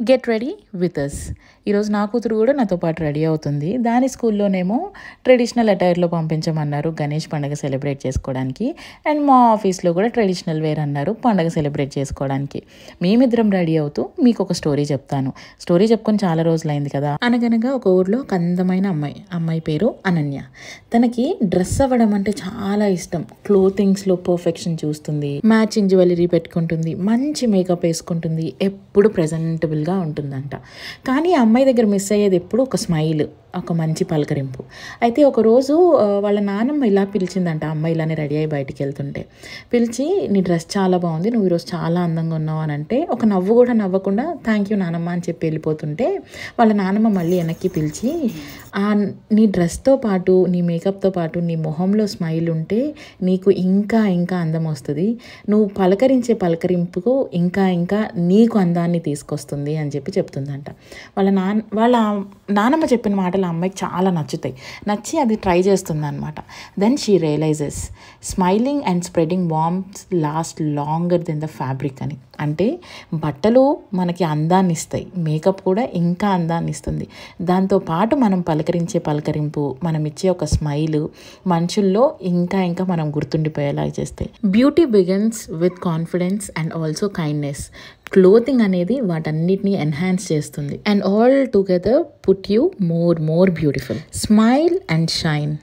Get ready with us. ఈరోజు నా కూతురు కూడా నాతో పాటు రెడీ అవుతుంది. దాని స్కూల్లోనేమో ట్రెడిషనల్ అటైర్లో పంపించమన్నారు గణేష్ పండుగ సెలబ్రేట్ చేసుకోవడానికి. అండ్ మా ఆఫీస్లో కూడా ట్రెడిషనల్ వేర్ అన్నారు పండుగ సెలబ్రేట్ చేసుకోవడానికి. మేమిద్దరం రెడీ అవుతూ మీకు ఒక స్టోరీ చెప్తాను. స్టోరీ చెప్పుకొని చాలా రోజులైంది కదా. అనగనగా ఒక ఊర్లో ఒక అందమైన అమ్మాయి పేరు అనన్య. తనకి డ్రెస్ అవ్వడం అంటే చాలా ఇష్టం. క్లోతింగ్స్లో పర్ఫెక్షన్ చూస్తుంది, మ్యాచింగ్ జ్యువెలరీ పెట్టుకుంటుంది, మంచి మేకప్ వేసుకుంటుంది, ఎప్పుడు ప్రెజెంటబుల్గా ఉంటుందంట. కానీ ఆ అమ్మాయి దగ్గర మిస్ అయ్యేది ఎప్పుడు ఒక స్మైల్, ఒక మంచి పలకరింపు. అయితే ఒకరోజు వాళ్ళ నాన్నమ్మ ఇలా పిలిచిందంట. అమ్మాయి ఇలానే రెడీ అయ్యి బయటికి వెళ్తుంటే పిలిచి, నీ డ్రెస్ చాలా బాగుంది, నువ్వు ఈరోజు చాలా అందంగా ఉన్నావు అని అంటే, ఒక నవ్వు కూడా నవ్వకుండా థ్యాంక్ యూ నానమ్మ అని చెప్పి వెళ్ళిపోతుంటే వాళ్ళ నానమ్మ మళ్ళీ వెనక్కి పిలిచి, నీ డ్రెస్తో పాటు నీ మేకప్తో పాటు నీ మొహంలో స్మైల్ ఉంటే నీకు ఇంకా ఇంకా అందం వస్తుంది, నువ్వు పలకరించే పలకరింపుకు ఇంకా ఇంకా నీకు అందాన్ని తీసుకొస్తుంది అని చెప్పి చెప్తుందంట. వాళ్ళ నానమ్మ చెప్పిన మాటలు ఆ అమ్మాయికి చాలా నచ్చి అది ట్రై చేస్తుంది అనమాట. Then she realises smiling and spreading warmth last longer than the fabric అని. అంటే బట్టలు మనకి అందాన్ని ఇస్తాయి, మేకప్ కూడా ఇంకా అందాన్ని ఇస్తుంది. దాంతోపాటు మనం పలకరించే పలకరింపు, మనం ఇచ్చే ఒక స్మైల్ మనుషుల్లో ఇంకా ఇంకా మనం గుర్తుండిపోయేలా చేస్తాయి. Beauty begins with confidence and also kindness. Clothing అనేది వాటన్నిటిని ఎన్హాన్స్ చేస్తుంది. And all together put you more beautiful. Smile and shine.